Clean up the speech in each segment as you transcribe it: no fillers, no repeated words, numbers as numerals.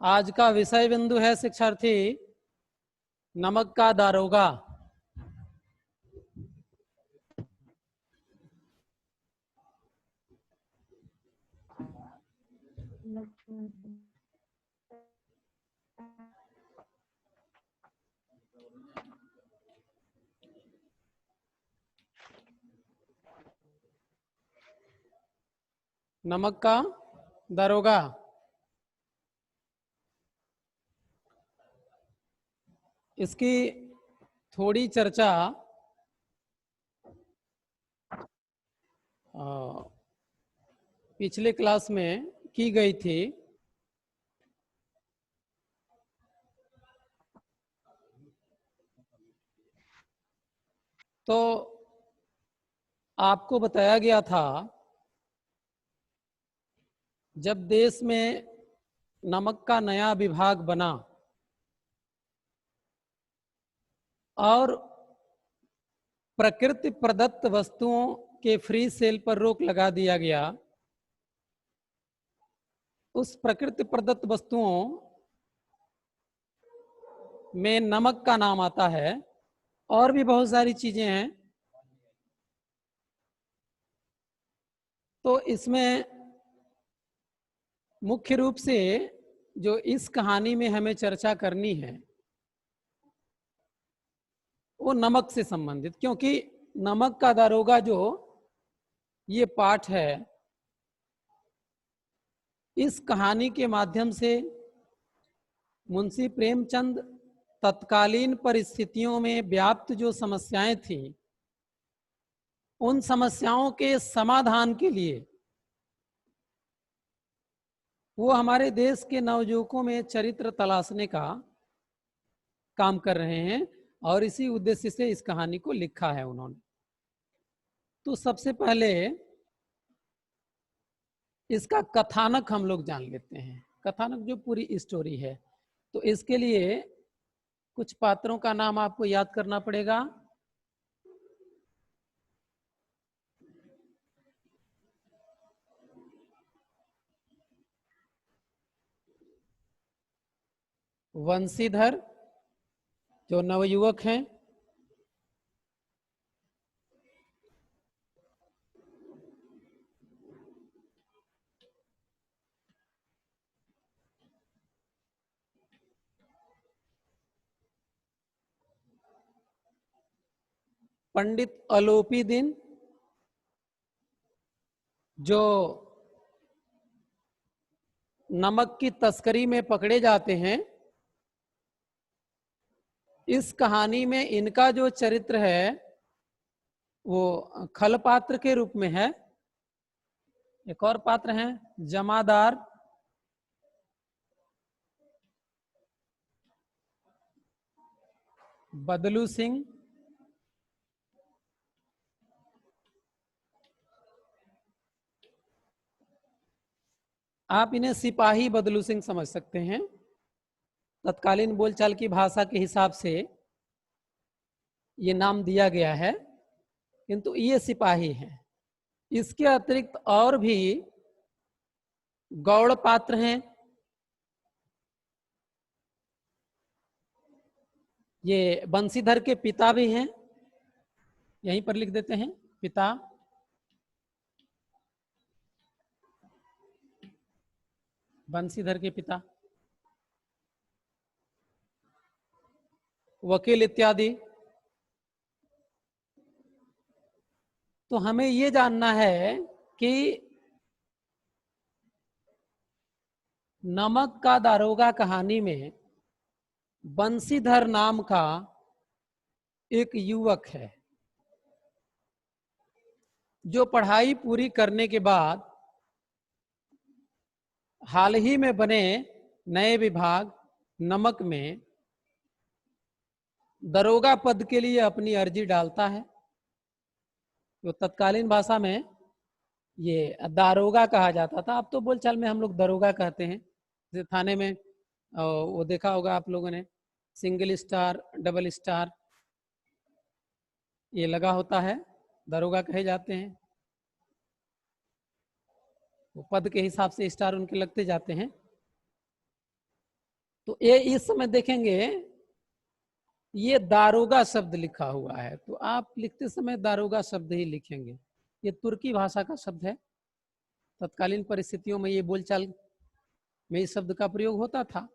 आज का विषय बिंदु है शिक्षार्थी नमक का दारोगा। नमक का दारोगा। इसकी थोड़ी चर्चा पिछले क्लास में की गई थी। तो आपको बताया गया था जब देश में नमक का नया विभाग बना और प्रकृति प्रदत्त वस्तुओं के फ्री सेल पर रोक लगा दिया गया, उस प्रकृति प्रदत्त वस्तुओं में नमक का नाम आता है और भी बहुत सारी चीजें हैं। तो इसमें मुख्य रूप से जो इस कहानी में हमें चर्चा करनी है वो नमक से संबंधित, क्योंकि नमक का दारोगा जो ये पाठ है, इस कहानी के माध्यम से मुंशी प्रेमचंद तत्कालीन परिस्थितियों में व्याप्त जो समस्याएं थी, उन समस्याओं के समाधान के लिए वो हमारे देश के नवयुवकों में चरित्र तलाशने का काम कर रहे हैं और इसी उद्देश्य से इस कहानी को लिखा है उन्होंने। तो सबसे पहले इसका कथानक हम लोग जान लेते हैं। कथानक जो पूरी स्टोरी है, तो इसके लिए कुछ पात्रों का नाम आपको याद करना पड़ेगा। वंशीधर जो नवयुवक हैं, पंडित अलोपी दिन जो नमक की तस्करी में पकड़े जाते हैं। इस कहानी में इनका जो चरित्र है वो खल पात्र के रूप में है। एक और पात्र हैं जमादार बदलू सिंह, आप इन्हें सिपाही बदलू सिंह समझ सकते हैं। तत्कालीन बोलचाल की भाषा के हिसाब से ये नाम दिया गया है, किंतु ये सिपाही हैं। इसके अतिरिक्त और भी गौड़ पात्र हैं। ये बंशीधर के पिता भी हैं, यहीं पर लिख देते हैं पिता। बंशीधर के पिता, वकील इत्यादि। तो हमें ये जानना है कि नमक का दारोगा कहानी में बंशीधर नाम का एक युवक है जो पढ़ाई पूरी करने के बाद हाल ही में बने नए विभाग नमक में दरोगा पद के लिए अपनी अर्जी डालता है। तो तत्कालीन भाषा में ये दारोगा कहा जाता था, अब तो बोलचाल में हम लोग दरोगा कहते हैं। जैसे थाने में वो देखा होगा आप लोगों ने, सिंगल स्टार डबल स्टार ये लगा होता है, दरोगा कहे जाते हैं। वो पद के हिसाब से स्टार उनके लगते जाते हैं। तो ये इस समय देखेंगे ये दारोगा शब्द लिखा हुआ है, तो आप लिखते समय दारोगा शब्द ही लिखेंगे। ये तुर्की भाषा का शब्द है, तत्कालीन परिस्थितियों में ये बोलचाल में इस शब्द का प्रयोग होता था।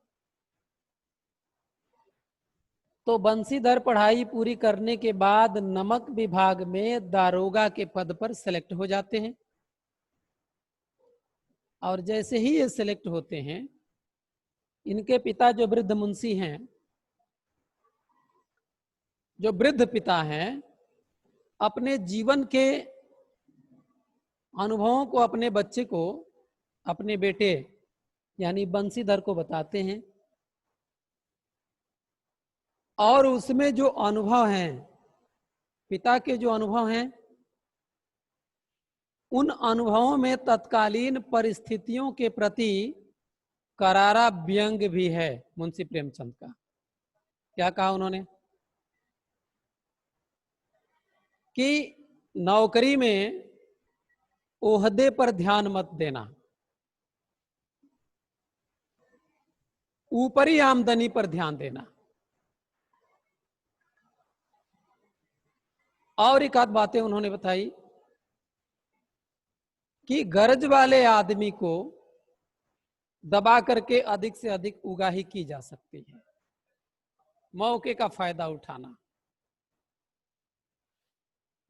तो बंशीधर पढ़ाई पूरी करने के बाद नमक विभाग में दारोगा के पद पर सेलेक्ट हो जाते हैं, और जैसे ही ये सेलेक्ट होते हैं, इनके पिता जो वृद्ध मुंशी हैं, जो वृद्ध पिता हैं, अपने जीवन के अनुभवों को अपने बच्चे को, अपने बेटे यानी बंशीधर को बताते हैं, और उसमें जो अनुभव हैं, पिता के जो अनुभव हैं, उन अनुभवों में तत्कालीन परिस्थितियों के प्रति करारा व्यंग भी है मुंशी प्रेमचंद का। क्या कहा उन्होंने कि नौकरी में ओहदे पर ध्यान मत देना, ऊपरी आमदनी पर ध्यान देना। और एक आध बातें उन्होंने बताई कि गरज वाले आदमी को दबा करके अधिक से अधिक उगाही की जा सकती है, मौके का फायदा उठाना।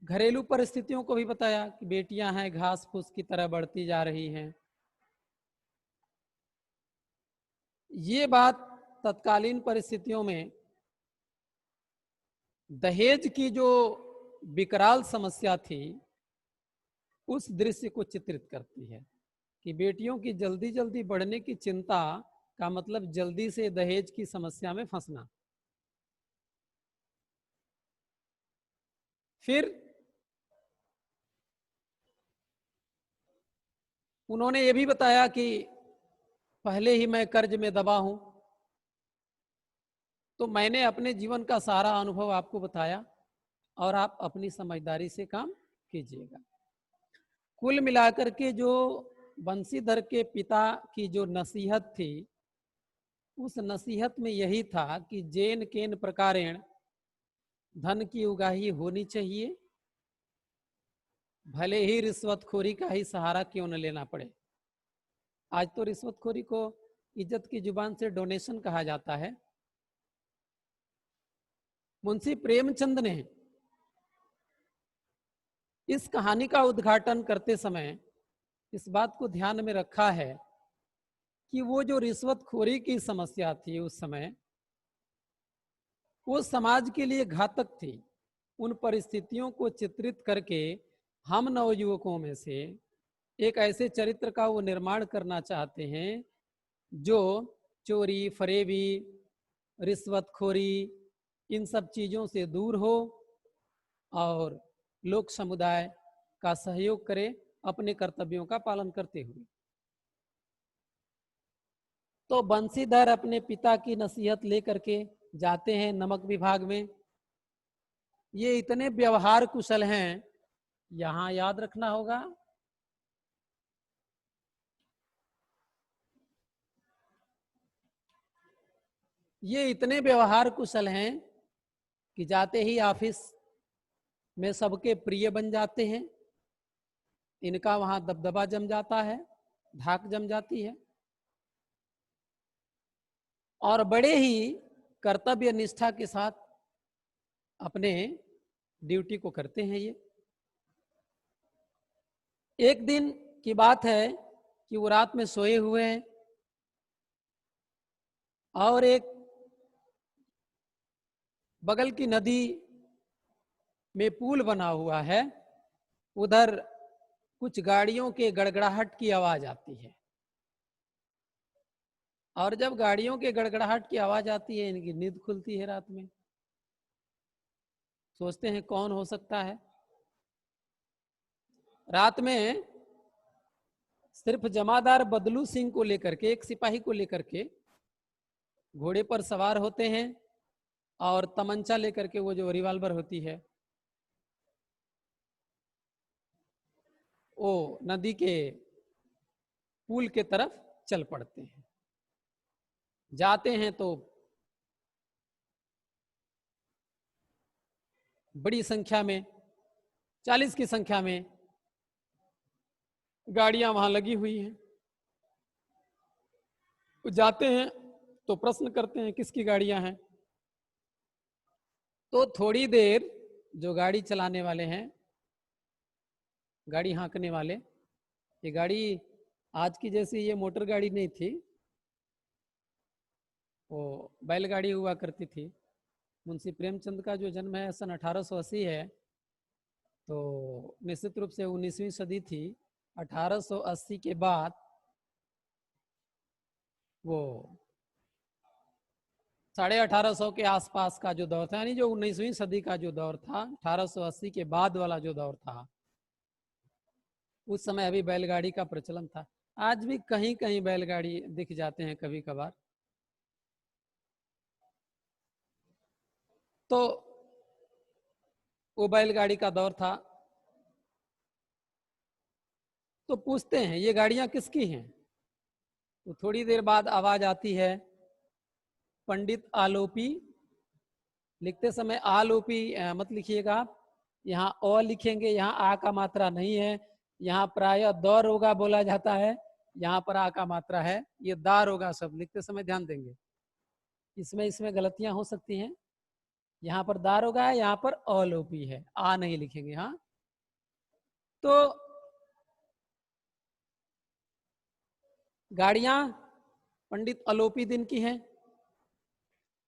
घरेलू परिस्थितियों को भी बताया कि बेटियां हैं घास फूस की तरह बढ़ती जा रही हैं। ये बात तत्कालीन परिस्थितियों में दहेज की जो विकराल समस्या थी, उस दृश्य को चित्रित करती है कि बेटियों की जल्दी जल्दी बढ़ने की चिंता का मतलब जल्दी से दहेज की समस्या में फंसना। फिर उन्होंने ये भी बताया कि पहले ही मैं कर्ज में दबा हूं, तो मैंने अपने जीवन का सारा अनुभव आपको बताया और आप अपनी समझदारी से काम कीजिएगा। कुल मिलाकर के जो बंशीधर के पिता की जो नसीहत थी, उस नसीहत में यही था कि जेन केन प्रकारेण धन की उगाही होनी चाहिए, भले ही रिश्वतखोरी का ही सहारा क्यों न लेना पड़े। आज तो रिश्वतखोरी को इज्जत की जुबान से डोनेशन कहा जाता है। मुंशी प्रेमचंद ने इस कहानी का उद्घाटन करते समय इस बात को ध्यान में रखा है कि वो जो रिश्वतखोरी की समस्या थी उस समय, वो समाज के लिए घातक थी। उन परिस्थितियों को चित्रित करके हम नवयुवकों में से एक ऐसे चरित्र का वो निर्माण करना चाहते हैं जो चोरी, फरेबी, रिश्वतखोरी, इन सब चीज़ों से दूर हो और लोक समुदाय का सहयोग करे अपने कर्तव्यों का पालन करते हुए। तो बंशीधर अपने पिता की नसीहत लेकर के जाते हैं नमक विभाग में। ये इतने व्यवहार कुशल हैं, यहां याद रखना होगा ये इतने व्यवहार कुशल हैं कि जाते ही ऑफिस में सबके प्रिय बन जाते हैं। इनका वहां दबदबा जम जाता है, धाक जम जाती है, और बड़े ही कर्तव्य निष्ठा के साथ अपने ड्यूटी को करते हैं। ये एक दिन की बात है कि वो रात में सोए हुए हैं और एक बगल की नदी में पुल बना हुआ है, उधर कुछ गाड़ियों के गड़गड़ाहट की आवाज आती है। और जब गाड़ियों के गड़गड़ाहट की आवाज आती है, इनकी नींद खुलती है रात में। सोचते हैं कौन हो सकता है। रात में सिर्फ जमादार बदलू सिंह को लेकर के, एक सिपाही को लेकर के घोड़े पर सवार होते हैं और तमंचा लेकर के, वो जो रिवॉल्वर होती है, वो नदी के पुल के तरफ चल पड़ते हैं। जाते हैं तो बड़ी संख्या में, 40 की संख्या में गाड़ियां वहां लगी हुई हैं। जाते हैं तो प्रश्न करते हैं किसकी गाड़ियां हैं। तो थोड़ी देर जो गाड़ी चलाने वाले हैं, गाड़ी हाँकने वाले, ये गाड़ी आज की जैसी ये मोटर गाड़ी नहीं थी, वो बैलगाड़ी हुआ करती थी। मुंशी प्रेमचंद का जो जन्म है सन 1880 है, तो निश्चित रूप से 19वीं सदी थी। 1880 के बाद वो 1850 के आसपास का जो दौर था, यानी जो 19वीं सदी का जो दौर था, 1880 के बाद वाला जो दौर था, उस समय अभी बैलगाड़ी का प्रचलन था। आज भी कहीं कहीं बैलगाड़ी दिख जाते हैं कभी कभार। तो वो बैलगाड़ी का दौर था। तो पूछते हैं ये गाड़ियां किसकी हैं। तो थोड़ी देर बाद आवाज आती है पंडित आलोपी। लिखते समय आलोपी मत लिखिएगा आप, यहाँ अ लिखेंगे, यहाँ आ का मात्रा नहीं है। यहाँ प्रायः दरोगा बोला जाता है, यहाँ पर आ का मात्रा है। ये दारोगा शब्द लिखते समय ध्यान देंगे, इसमें गलतियां हो सकती हैं। यहाँ पर दारोगा है, यहाँ पर अलोपी है, आ नहीं लिखेंगे। हाँ, तो गाड़ियां पंडित अलोपी दिन की हैं।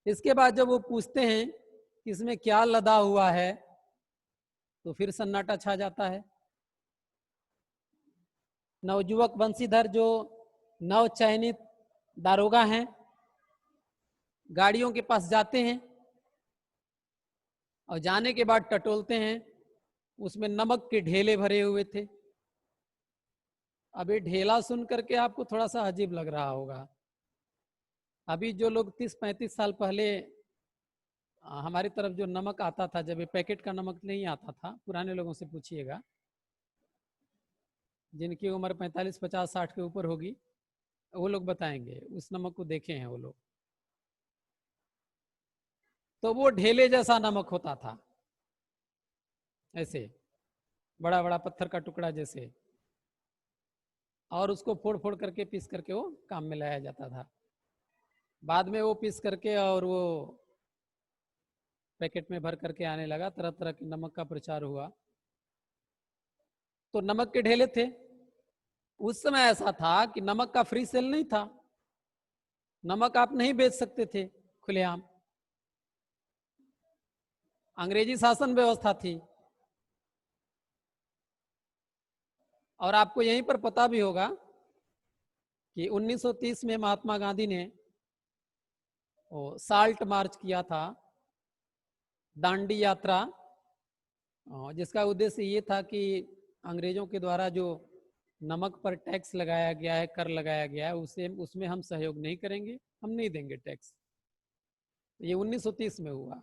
इसके बाद जब वो पूछते हैं कि इसमें क्या लदा हुआ है, तो फिर सन्नाटा छा जाता है। नवयुवक बंशीधर जो नव चयनित दारोगा हैं, गाड़ियों के पास जाते हैं और जाने के बाद टटोलते हैं। उसमें नमक के ढेले भरे हुए थे। अब ये ढेला सुन करके आपको थोड़ा सा अजीब लग रहा होगा। अभी जो लोग 30-35 साल पहले हमारी तरफ जो नमक आता था, जब ये पैकेट का नमक नहीं आता था, पुराने लोगों से पूछिएगा जिनकी उम्र 45, 50, 60 के ऊपर होगी, वो लोग बताएंगे, उस नमक को देखे हैं वो लोग। तो वो ढेले जैसा नमक होता था, ऐसे बड़ा बड़ा पत्थर का टुकड़ा जैसे, और उसको फोड़ फोड़ करके पीस करके वो काम में लाया जाता था। बाद में वो पीस करके और वो पैकेट में भर करके आने लगा, तरह तरह के नमक का प्रचार हुआ। तो नमक के ढेले थे। उस समय ऐसा था कि नमक का फ्री सेल नहीं था, नमक आप नहीं बेच सकते थे खुलेआम, अंग्रेजी शासन व्यवस्था थी। और आपको यहीं पर पता भी होगा कि 1930 में महात्मा गांधी ने साल्ट मार्च किया था, दांडी यात्रा, जिसका उद्देश्य ये था कि अंग्रेजों के द्वारा जो नमक पर टैक्स लगाया गया है, कर लगाया गया है, उसे उसमें हम सहयोग नहीं करेंगे, हम नहीं देंगे टैक्स। ये 1930 में हुआ।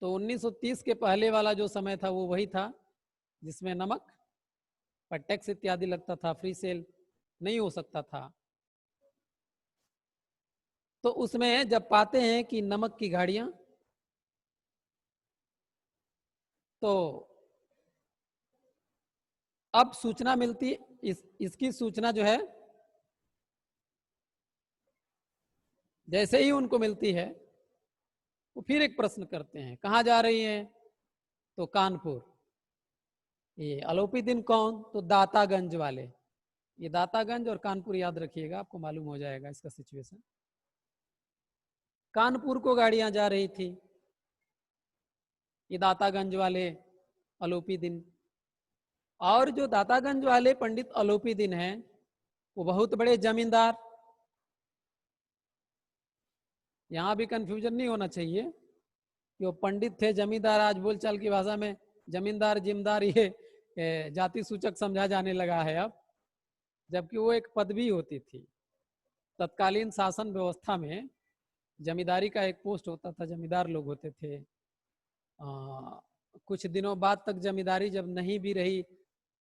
तो 1930 के पहले वाला जो समय था वो वही था जिसमें नमक पर टैक्स इत्यादि लगता था, फ्री सेल नहीं हो सकता था। तो उसमें जब पाते हैं कि नमक की गाड़ियां, तो अब सूचना मिलती, इसकी सूचना जो है जैसे ही उनको मिलती है, वो फिर एक प्रश्न करते हैं कहाँ जा रही हैं, तो कानपुर। ये आलोपी दिन कौन, तो दातागंज वाले। ये दातागंज और कानपुर याद रखिएगा, आपको मालूम हो जाएगा इसका सिचुएशन। कानपुर को गाड़ियां जा रही थी, ये दातागंज वाले आलोपी दिन। और जो दातागंज वाले पंडित आलोपी दिन हैं, वो बहुत बड़े जमींदार। यहाँ भी कंफ्यूजन नहीं होना चाहिए कि वो पंडित थे, जमींदार आज बोलचाल की भाषा में जमींदार जिमदार ये जाति सूचक समझा जाने लगा है अब, जबकि वो एक पदवी होती थी। तत्कालीन शासन व्यवस्था में जमींदारी का एक पोस्ट होता था, जमींदार लोग होते थे। कुछ दिनों बाद तक जमींदारी जब नहीं भी रही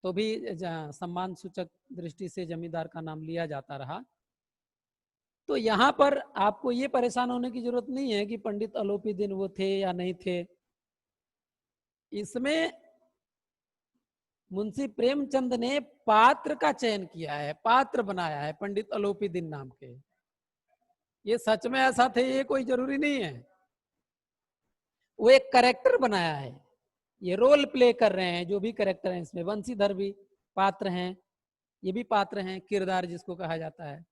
तो भी सम्मान सूचक दृष्टि से जमींदार का नाम लिया जाता रहा। तो यहाँ पर आपको ये परेशान होने की जरूरत नहीं है कि पंडित अलोपी दिन वो थे या नहीं थे। इसमें मुंशी प्रेमचंद ने पात्र का चयन किया है, पात्र बनाया है पंडित अलोपी दिन नाम के। ये सच में ऐसा थे ये कोई जरूरी नहीं है, वो एक कैरेक्टर बनाया है, ये रोल प्ले कर रहे हैं। जो भी कैरेक्टर हैं इसमें, बंसीधर भी पात्र हैं, ये भी पात्र हैं, किरदार जिसको कहा जाता है।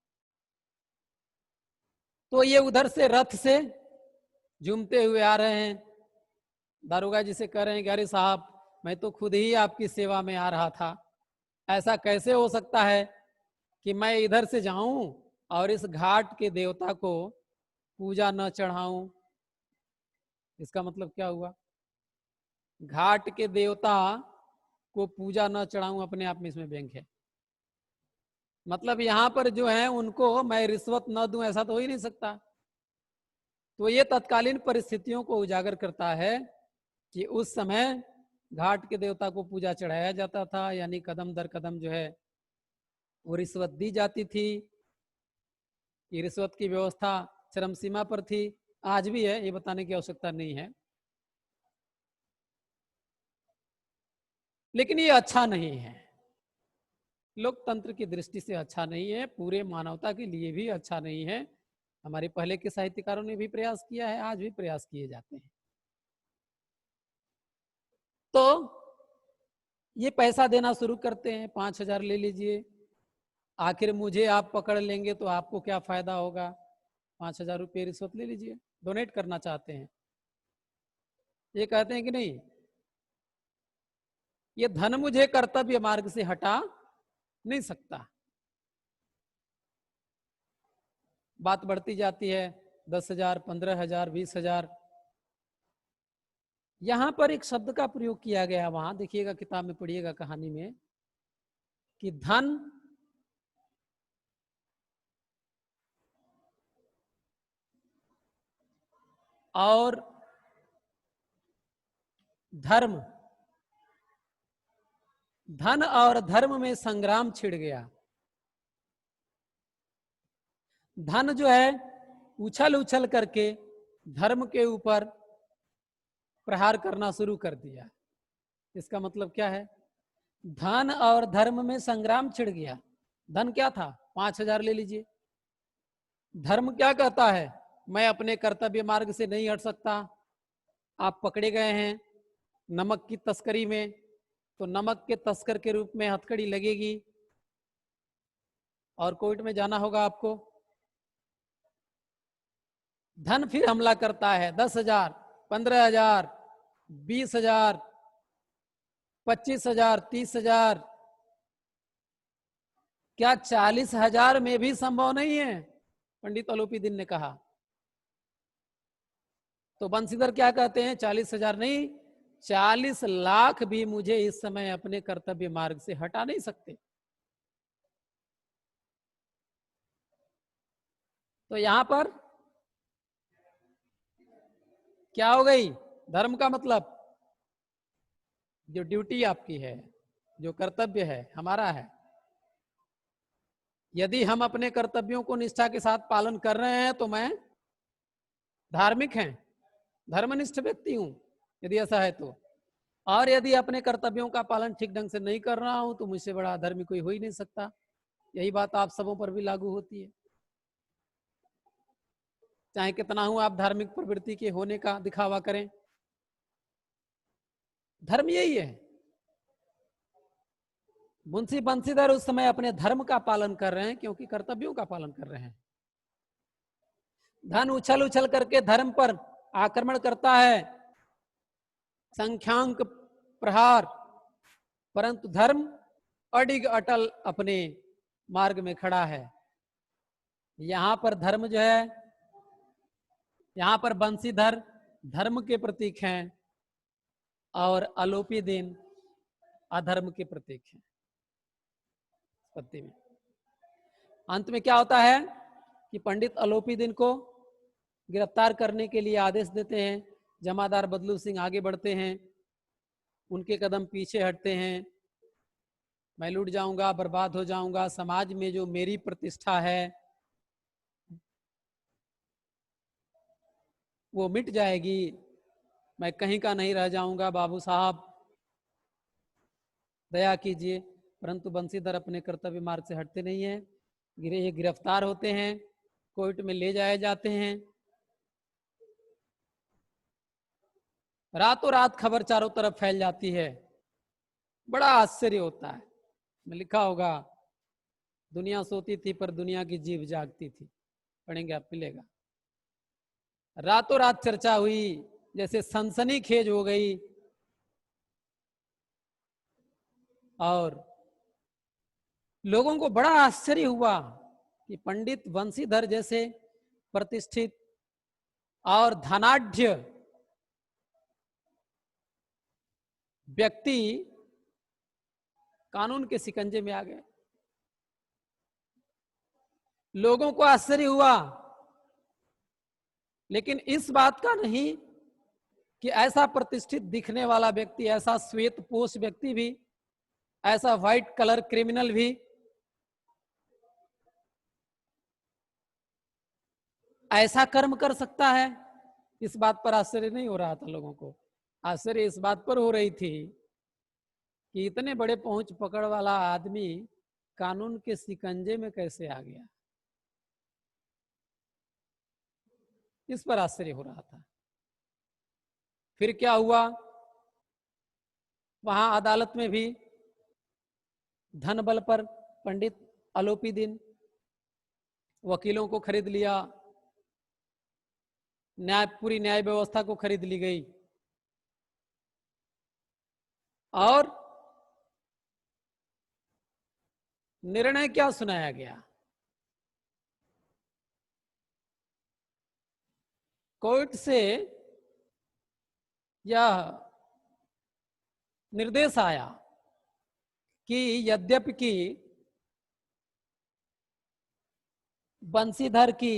तो ये उधर से रथ से झूमते हुए आ रहे हैं, दारोगा जी से कह रहे हैं कि अरे साहब मैं तो खुद ही आपकी सेवा में आ रहा था, ऐसा कैसे हो सकता है कि मैं इधर से जाऊं और इस घाट के देवता को पूजा न चढ़ाऊं। इसका मतलब क्या हुआ, घाट के देवता को पूजा न चढ़ाऊं, अपने आप में इसमें बैंक है। मतलब यहां पर जो है उनको मैं रिश्वत न दूं, ऐसा तो हो ही नहीं सकता। तो ये तत्कालीन परिस्थितियों को उजागर करता है कि उस समय घाट के देवता को पूजा चढ़ाया जाता था, यानी कदम दर कदम जो है वो रिश्वत दी जाती थी। ये रिश्वत की व्यवस्था चरम सीमा पर थी, आज भी है, ये बताने की आवश्यकता नहीं है। लेकिन ये अच्छा नहीं है, लोकतंत्र की दृष्टि से अच्छा नहीं है, पूरे मानवता के लिए भी अच्छा नहीं है। हमारे पहले के साहित्यकारों ने भी प्रयास किया है, आज भी प्रयास किए जाते हैं। तो ये पैसा देना शुरू करते हैं, 5,000 ले लीजिए, आखिर मुझे आप पकड़ लेंगे तो आपको क्या फायदा होगा, 5,000 रुपये रिश्वत ले लीजिए, डोनेट करना चाहते हैं। ये कहते हैं कि नहीं, ये धन मुझे कर्तव्य मार्ग से हटा नहीं सकता। बात बढ़ती जाती है, 10,000, 15,000, 20,000। यहां पर एक शब्द का प्रयोग किया गया, वहां देखिएगा, किताब में पढ़िएगा, कहानी में, कि धन और धर्म, धन और धर्म में संग्राम छिड़ गया। धन जो है उछल उछल करके धर्म के ऊपर प्रहार करना शुरू कर दिया। इसका मतलब क्या है, धन और धर्म में संग्राम छिड़ गया। धन क्या था, 5,000 ले लीजिए। धर्म क्या कहता है, मैं अपने कर्तव्य मार्ग से नहीं हट सकता, आप पकड़े गए हैं नमक की तस्करी में, तो नमक के तस्कर के रूप में हथकड़ी लगेगी और कोर्ट में जाना होगा आपको। धन फिर हमला करता है, 10,000, 15,000, 20,000, 25,000, 30,000, क्या 40,000 में भी संभव नहीं है, पंडित अलोपी दिन ने कहा। तो बंसीधर क्या कहते हैं, 40,000 नहीं, 40 लाख भी मुझे इस समय अपने कर्तव्य मार्ग से हटा नहीं सकते। तो यहां पर क्या हो गई, धर्म का मतलब जो ड्यूटी आपकी है, जो कर्तव्य है हमारा है, यदि हम अपने कर्तव्यों को निष्ठा के साथ पालन कर रहे हैं तो मैं धार्मिक हैं, धर्मनिष्ठ व्यक्ति हूं, यदि ऐसा है तो। और यदि अपने कर्तव्यों का पालन ठीक ढंग से नहीं कर रहा हूं तो मुझसे बड़ा धर्मी कोई हो ही नहीं सकता। यही बात आप सबों पर भी लागू होती है, चाहे कितना हूं आप धार्मिक प्रवृत्ति के होने का दिखावा करें, धर्म यही है। मुंशी बंसीधर उस समय अपने धर्म का पालन कर रहे हैं क्योंकि कर्तव्यों का पालन कर रहे हैं। धन उछल उछल करके धर्म पर आक्रमण करता है, संख्यांक प्रहार, परंतु धर्म अडिग अटल अपने मार्ग में खड़ा है। यहां पर धर्म जो है, यहां पर बंसीधर धर्म के प्रतीक हैं और अलोपी दिन अधर्म के प्रतीक हैं। पत्ती में अंत में क्या होता है कि पंडित अलोपी दिन को गिरफ्तार करने के लिए आदेश देते हैं। जमादार बदलू सिंह आगे बढ़ते हैं, उनके कदम पीछे हटते हैं। मैं लूट जाऊंगा, बर्बाद हो जाऊंगा, समाज में जो मेरी प्रतिष्ठा है वो मिट जाएगी, मैं कहीं का नहीं रह जाऊंगा, बाबू साहब दया कीजिए। परंतु बंसीधर अपने कर्तव्य मार्ग से हटते नहीं है। ये गिरफ्तार होते हैं, कोर्ट में ले जाए जाते हैं। रातों रात खबर चारों तरफ फैल जाती है। बड़ा आश्चर्य होता है। में लिखा होगा, दुनिया सोती थी पर दुनिया की जीभ जागती थी। पढ़ेंगे आप, मिलेगा। रातों रात चर्चा हुई, जैसे सनसनीखेज हो गई। और लोगों को बड़ा आश्चर्य हुआ कि पंडित बंसीधर जैसे प्रतिष्ठित और धनाढ्य व्यक्ति कानून के शिकंजे में आ गए। लोगों को आश्चर्य हुआ, लेकिन इस बात का नहीं कि ऐसा प्रतिष्ठित दिखने वाला व्यक्ति, ऐसा श्वेत पोष व्यक्ति भी, ऐसा व्हाइट कलर क्रिमिनल भी ऐसा कर्म कर सकता है। इस बात पर आश्चर्य नहीं हो रहा था लोगों को। आश्चर्य इस बात पर हो रही थी कि इतने बड़े पहुंच पकड़ वाला आदमी कानून के शिकंजे में कैसे आ गया। इस पर आश्चर्य हो रहा था। फिर क्या हुआ, वहां अदालत में भी धन बल पर पंडित अलोपीदीन वकीलों को खरीद लिया, पूरी न्याय व्यवस्था को खरीद ली गई। और निर्णय क्या सुनाया गया? कोर्ट से यह निर्देश आया कि यद्यपि कि बंसीधर की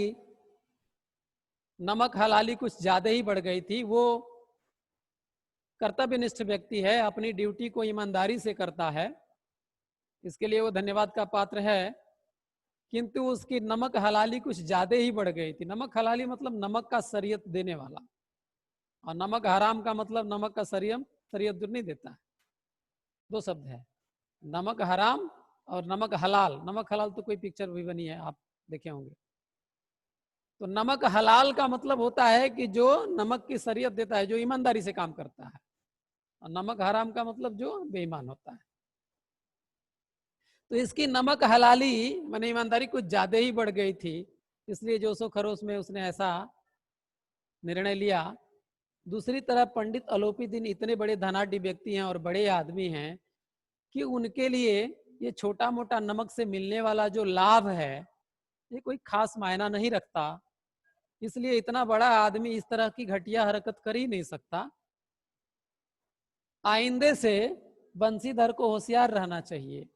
नमक हलाली कुछ ज्यादा ही बढ़ गई थी। वो कर्तव्यनिष्ठ व्यक्ति है, अपनी ड्यूटी को ईमानदारी से करता है, इसके लिए वो धन्यवाद का पात्र है। किंतु उसकी नमक हलाली कुछ ज्यादा ही बढ़ गई थी। नमक हलाली मतलब नमक का शरीयत देने वाला, और नमक हराम का मतलब नमक का शरीयत नहीं देता है। दो शब्द है, नमक हराम और नमक हलाल। नमक हलाल तो कोई पिक्चर भी बनी है, आप देखे होंगे। तो नमक हलाल का मतलब होता है कि जो नमक की शरीयत देता है, जो ईमानदारी से काम करता है। और नमक हराम का मतलब जो बेईमान होता है। तो इसकी नमक हलाली माने ईमानदारी कुछ ज्यादा ही बढ़ गई थी, इसलिए जोशो खरोश में उसने ऐसा निर्णय लिया। दूसरी तरफ पंडित अलोपीदीन इतने बड़े धनाढ्य व्यक्ति हैं और बड़े आदमी हैं कि उनके लिए ये छोटा मोटा नमक से मिलने वाला जो लाभ है, ये कोई खास मायना नहीं रखता। इसलिए इतना बड़ा आदमी इस तरह की घटिया हरकत कर ही नहीं सकता। आइंदे से बंसीधर को होशियार रहना चाहिए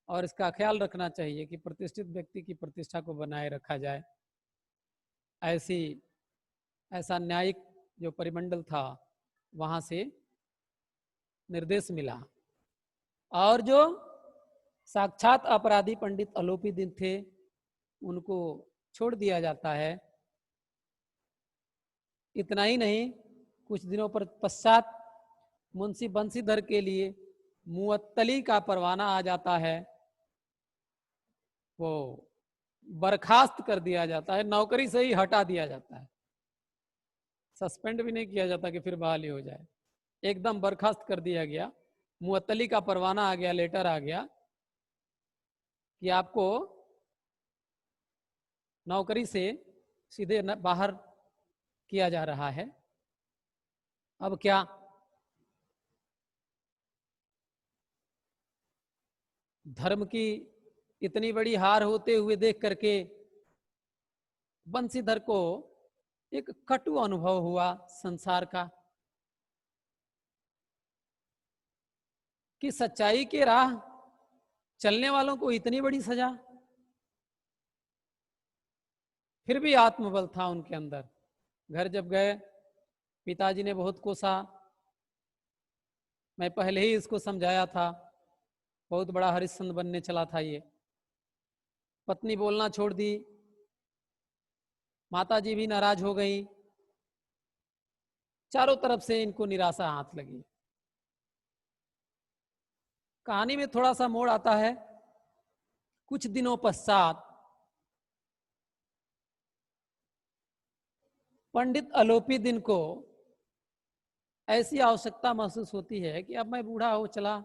और इसका ख्याल रखना चाहिए कि प्रतिष्ठित व्यक्ति की प्रतिष्ठा को बनाए रखा जाए। ऐसा न्यायिक जो परिमंडल था वहां से निर्देश मिला। और जो साक्षात अपराधी पंडित अलोपीदीन थे, उनको छोड़ दिया जाता है। इतना ही नहीं, कुछ दिनों पर पश्चात मुंशी बंसीधर के लिए मुअत्तली का परवाना आ जाता है। वो बर्खास्त कर दिया जाता है, नौकरी से ही हटा दिया जाता है। सस्पेंड भी नहीं किया जाता कि फिर बहाली हो जाए, एकदम बर्खास्त कर दिया गया। मुअत्तली का परवाना आ गया, लेटर आ गया कि आपको नौकरी से सीधे बाहर किया जा रहा है। अब क्या, धर्म की इतनी बड़ी हार होते हुए देख करके बंसीधर को एक कटु अनुभव हुआ संसार का, कि सच्चाई के राह चलने वालों को इतनी बड़ी सजा। फिर भी आत्मबल था उनके अंदर। घर जब गए, पिताजी ने बहुत कोसा, मैं पहले ही इसको समझाया था, बहुत बड़ा हरिश्चंद्र बनने चला था ये। पत्नी बोलना छोड़ दी, माताजी भी नाराज हो गई, चारों तरफ से इनको निराशा हाथ लगी। कहानी में थोड़ा सा मोड़ आता है। कुछ दिनों पश्चात पंडित अलोपीदीन को ऐसी आवश्यकता महसूस होती है कि अब मैं बूढ़ा हो चला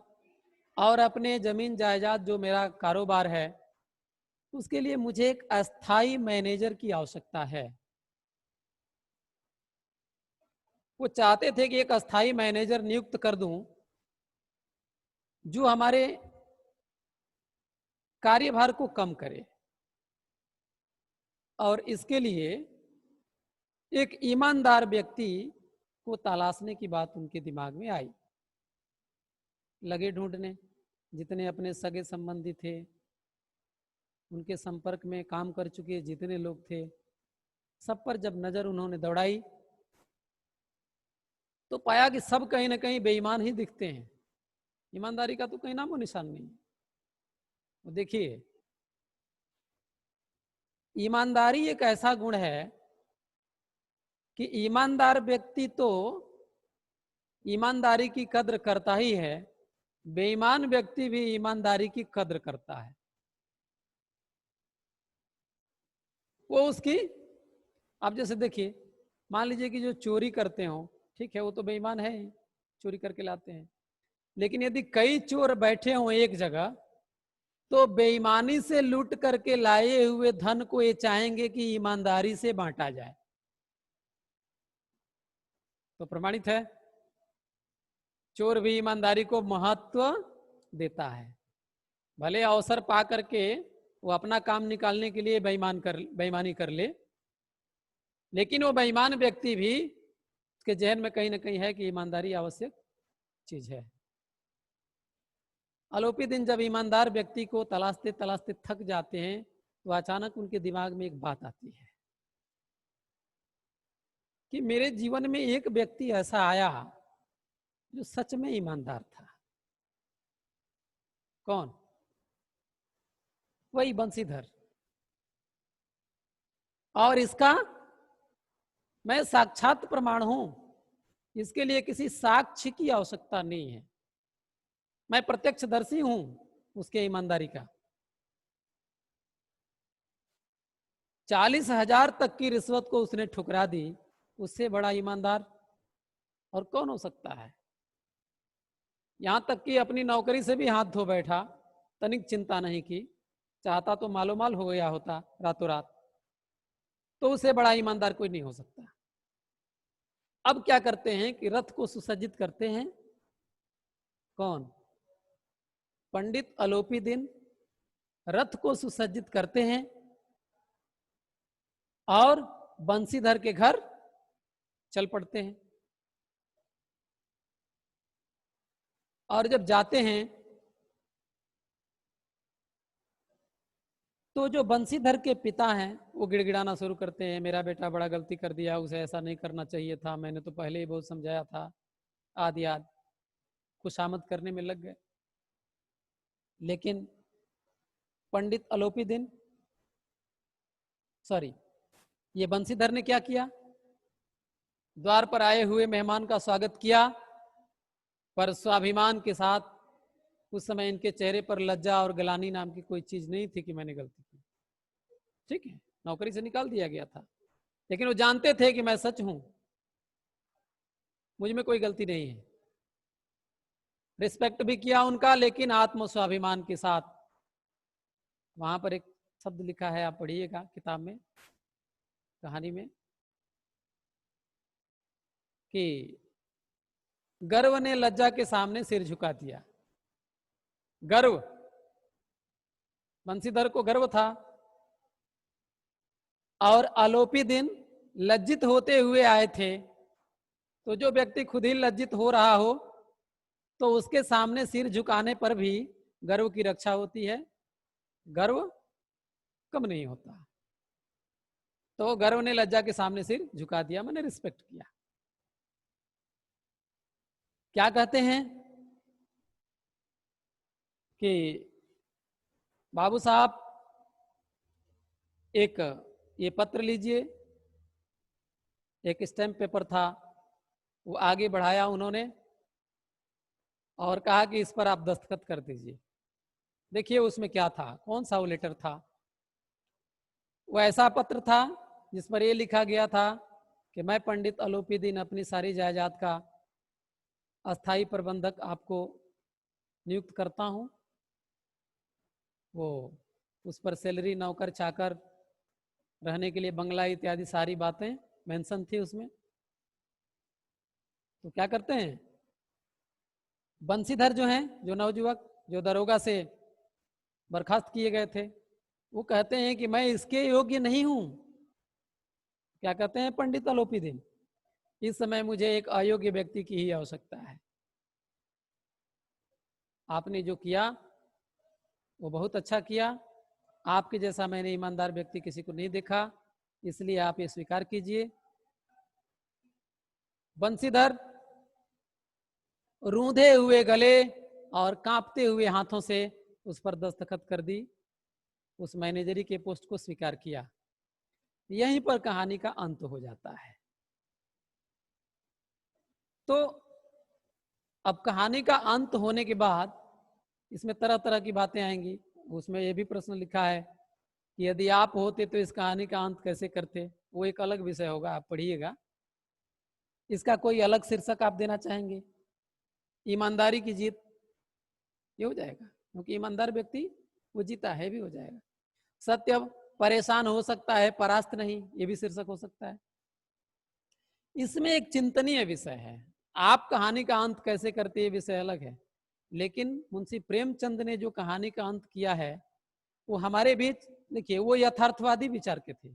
और अपने जमीन जायदाद जो मेरा कारोबार है उसके लिए मुझे एक अस्थाई मैनेजर की आवश्यकता है। वो चाहते थे कि एक अस्थाई मैनेजर नियुक्त कर दूं जो हमारे कार्यभार को कम करे, और इसके लिए एक ईमानदार व्यक्ति को तलाशने की बात उनके दिमाग में आई। लगे ढूंढने, जितने अपने सगे संबंधी थे, उनके संपर्क में काम कर चुके जितने लोग थे, सब पर जब नजर उन्होंने दौड़ाई तो पाया कि सब कहीं ना कहीं बेईमान ही दिखते हैं। ईमानदारी का तो कहीं नामो निशान नहीं। देखिए, ईमानदारी एक ऐसा गुण है कि ईमानदार व्यक्ति तो ईमानदारी की कद्र करता ही है, बेईमान व्यक्ति भी ईमानदारी की कद्र करता है। वो उसकी, आप जैसे देखिए, मान लीजिए कि जो चोरी करते हो, ठीक है, वो तो बेईमान है, चोरी करके लाते हैं। लेकिन यदि कई चोर बैठे हों एक जगह तो बेईमानी से लूट करके लाए हुए धन को ये चाहेंगे कि ईमानदारी से बांटा जाए। तो प्रमाणित है, चोर भी ईमानदारी को महत्व देता है। भले अवसर पा करके वो अपना काम निकालने के लिए बेईमानी कर ले, लेकिन वो बेईमान व्यक्ति भी उसके जहन में कहीं ना कहीं है कि ईमानदारी आवश्यक चीज है। अलोपीदीन जब ईमानदार व्यक्ति को तलाशते तलाशते थक जाते हैं तो अचानक उनके दिमाग में एक बात आती है कि मेरे जीवन में एक व्यक्ति ऐसा आया जो सच में ईमानदार था। कौन? वही बंशीधर। और इसका मैं साक्षात प्रमाण हूं। इसके लिए किसी साक्ष्य की आवश्यकता नहीं है, मैं प्रत्यक्षदर्शी हूं उसके ईमानदारी का। 40,000 तक की रिश्वत को उसने ठुकरा दी। उससे बड़ा ईमानदार और कौन हो सकता है? यहां तक कि अपनी नौकरी से भी हाथ धो बैठा, तनिक चिंता नहीं की। चाहता तो मालो माल हो गया होता रातों रात। तो उससे बड़ा ईमानदार कोई नहीं हो सकता। अब क्या करते हैं कि रथ को सुसज्जित करते हैं। कौन? पंडित अलोपीदीन रथ को सुसज्जित करते हैं और बंशीधर के घर चल पड़ते हैं। और जब जाते हैं तो जो बंशीधर के पिता हैं वो गिड़गिड़ाना शुरू करते हैं, मेरा बेटा बड़ा गलती कर दिया, उसे ऐसा नहीं करना चाहिए था, मैंने तो पहले ही बहुत समझाया था, आदि आदि खुशामद करने में लग गए। लेकिन पंडित अलोपीदीन, सॉरी, ये बंशीधर ने क्या किया? द्वार पर आए हुए मेहमान का स्वागत किया, पर स्वाभिमान के साथ। उस समय इनके चेहरे पर लज्जा और गलानी नाम की कोई चीज नहीं थी कि मैंने गलती की। ठीक है, नौकरी से निकाल दिया गया था, लेकिन वो जानते थे कि मैं सच हूं, मुझ में कोई गलती नहीं है। रिस्पेक्ट भी किया उनका, लेकिन आत्म स्वाभिमान के साथ। वहां पर एक शब्द लिखा है, आप पढ़िएगा किताब में, कहानी में, कि गर्व ने लज्जा के सामने सिर झुका दिया। गर्व, बंशीधर को गर्व था, और अलोपीदीन लज्जित होते हुए आए थे। तो जो व्यक्ति खुद ही लज्जित हो रहा हो तो उसके सामने सिर झुकाने पर भी गर्व की रक्षा होती है, गर्व कम नहीं होता। तो गर्व ने लज्जा के सामने सिर झुका दिया, मैंने रिस्पेक्ट किया। क्या कहते हैं कि बाबू साहब एक ये पत्र लीजिए, एक स्टैम्प पेपर था, वो आगे बढ़ाया उन्होंने और कहा कि इस पर आप दस्तखत कर दीजिए। देखिए उसमें क्या था, कौन सा वो लेटर था। वो ऐसा पत्र था जिस पर ये लिखा गया था कि मैं पंडित अलोपीदीन अपनी सारी जायदाद का अस्थाई प्रबंधक आपको नियुक्त करता हूं। वो उस पर सैलरी, नौकर चाकर, रहने के लिए बंगला इत्यादि सारी बातें मेंशन थी उसमें। तो क्या करते हैं बंशीधर जो हैं, जो नवयुवक जो दरोगा से बर्खास्त किए गए थे, वो कहते हैं कि मैं इसके योग्य नहीं हूं। क्या कहते हैं पंडित अलोपीदीन, इस समय मुझे एक अयोग्य व्यक्ति की ही आवश्यकता है। आपने जो किया वो बहुत अच्छा किया, आपके जैसा मैंने ईमानदार व्यक्ति किसी को नहीं देखा, इसलिए आप ये स्वीकार कीजिए। बंशीधर रूंधे हुए गले और कांपते हुए हाथों से उस पर दस्तखत कर दी, उस मैनेजरी के पोस्ट को स्वीकार किया। यहीं पर कहानी का अंत हो जाता है। तो अब कहानी का अंत होने के बाद इसमें तरह तरह की बातें आएंगी। उसमें यह भी प्रश्न लिखा है कि यदि आप होते तो इस कहानी का अंत कैसे करते। वो एक अलग विषय होगा, आप पढ़िएगा। इसका कोई अलग शीर्षक आप देना चाहेंगे, ईमानदारी की जीत, ये हो जाएगा, क्योंकि ईमानदार व्यक्ति वो जीता है भी हो जाएगा। सत्य परेशान हो सकता है, परास्त नहीं, ये भी शीर्षक हो सकता है। इसमें एक चिंतनीय विषय है। आप कहानी का अंत कैसे करते, ये विषय अलग है, लेकिन मुंशी प्रेमचंद ने जो कहानी का अंत किया है वो हमारे बीच, देखिए वो यथार्थवादी विचार के थे,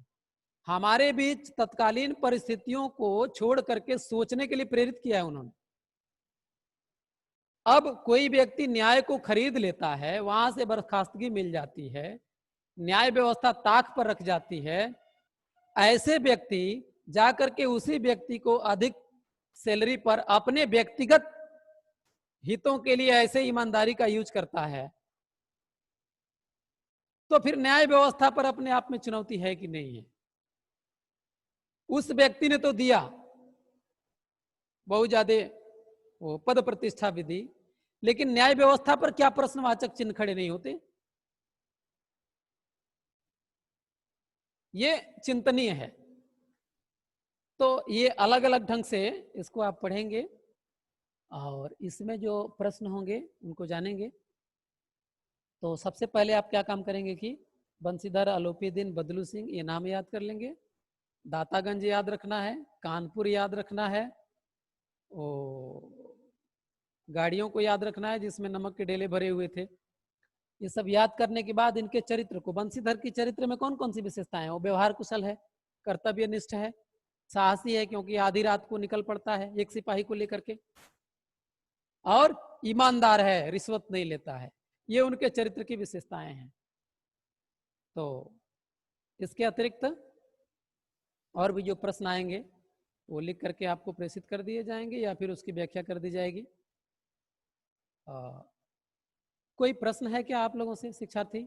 हमारे बीच तत्कालीन परिस्थितियों को छोड़ करके सोचने के लिए प्रेरित किया है उन्होंने। अब कोई व्यक्ति न्याय को खरीद लेता है, वहां से बर्खास्तगी मिल जाती है, न्याय व्यवस्था ताक पर रख जाती है, ऐसे व्यक्ति जाकर के उसी व्यक्ति को अधिक सैलरी पर अपने व्यक्तिगत हितों के लिए ऐसे ईमानदारी का यूज करता है, तो फिर न्याय व्यवस्था पर अपने आप में चुनौती है कि नहीं है। उस व्यक्ति ने तो दिया, बहुत ज्यादा वो पद प्रतिष्ठा भी दी, लेकिन न्याय व्यवस्था पर क्या प्रश्नवाचक चिन्ह खड़े नहीं होते। ये चिंतनीय है। तो ये अलग अलग ढंग से इसको आप पढ़ेंगे और इसमें जो प्रश्न होंगे उनको जानेंगे। तो सबसे पहले आप क्या काम करेंगे कि बंशीधर अलोपीदीन बदलू सिंह ये नाम याद कर लेंगे, दातागंज याद रखना है, कानपुर याद रखना है, और गाड़ियों को याद रखना है जिसमें नमक के ढेले भरे हुए थे। ये सब याद करने के बाद इनके चरित्र को, बंशीधर की चरित्र में कौन कौन सी विशेषताएं हैं, वो व्यवहार कुशल है, कर्तव्यनिष्ठ है, साहसी है क्योंकि आधी रात को निकल पड़ता है एक सिपाही को लेकर के, और ईमानदार है, रिश्वत नहीं लेता है। ये उनके चरित्र की विशेषताएं हैं। तो इसके अतिरिक्त और भी जो प्रश्न आएंगे वो लिख करके आपको प्रेषित कर दिए जाएंगे या फिर उसकी व्याख्या कर दी जाएगी। कोई प्रश्न है क्या आप लोगों से शिक्षार्थी,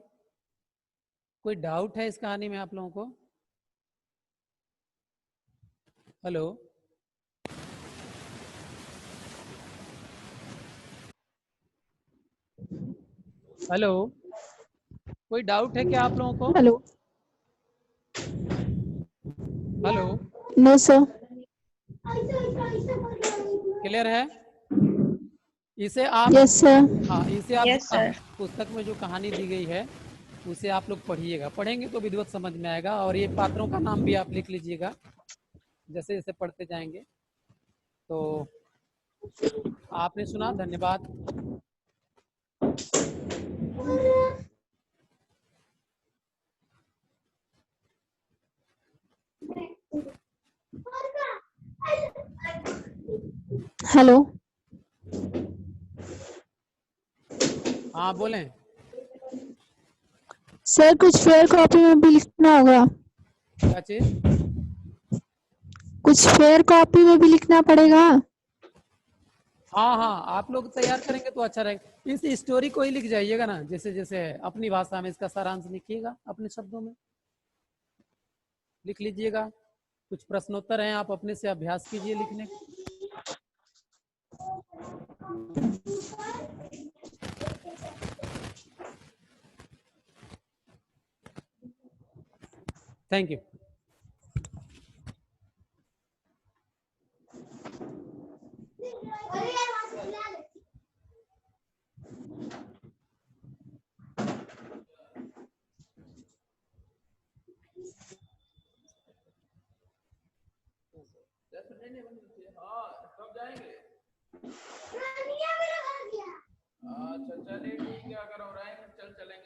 कोई डाउट है इस कहानी में आप लोगों को? हेलो, हेलो, कोई डाउट है क्या आप लोगों को? Hello, hello, no sir. Clear है? इसे आप, यस सर। हाँ इसे आप यस सर। पुस्तक में जो कहानी दी गई है उसे आप लोग पढ़िएगा, पढ़ेंगे तो विधिवत समझ में आएगा। और ये पात्रों का नाम भी आप लिख लीजिएगा जैसे जैसे पढ़ते जाएंगे। तो आपने सुना, धन्यवाद। हेलो हाँ बोलें। सर, कुछ फेयर कॉपी में भी लिखना होगा। क्या चीज? कुछ फेयर कॉपी में भी लिखना पड़ेगा। हाँ हाँ, आप लोग तैयार करेंगे तो अच्छा रहेगा। इस स्टोरी को ही लिख जाइएगा ना, जैसे जैसे अपनी भाषा में इसका सारांश लिखिएगा, अपने शब्दों में लिख लीजिएगा। कुछ प्रश्नोत्तर हैं, आप अपने से अभ्यास कीजिए लिखने। Thank you. हाँ कब जाएंगे? अच्छा चलिए ठीक है, अगर हो रहे हैं चल चलेंगे।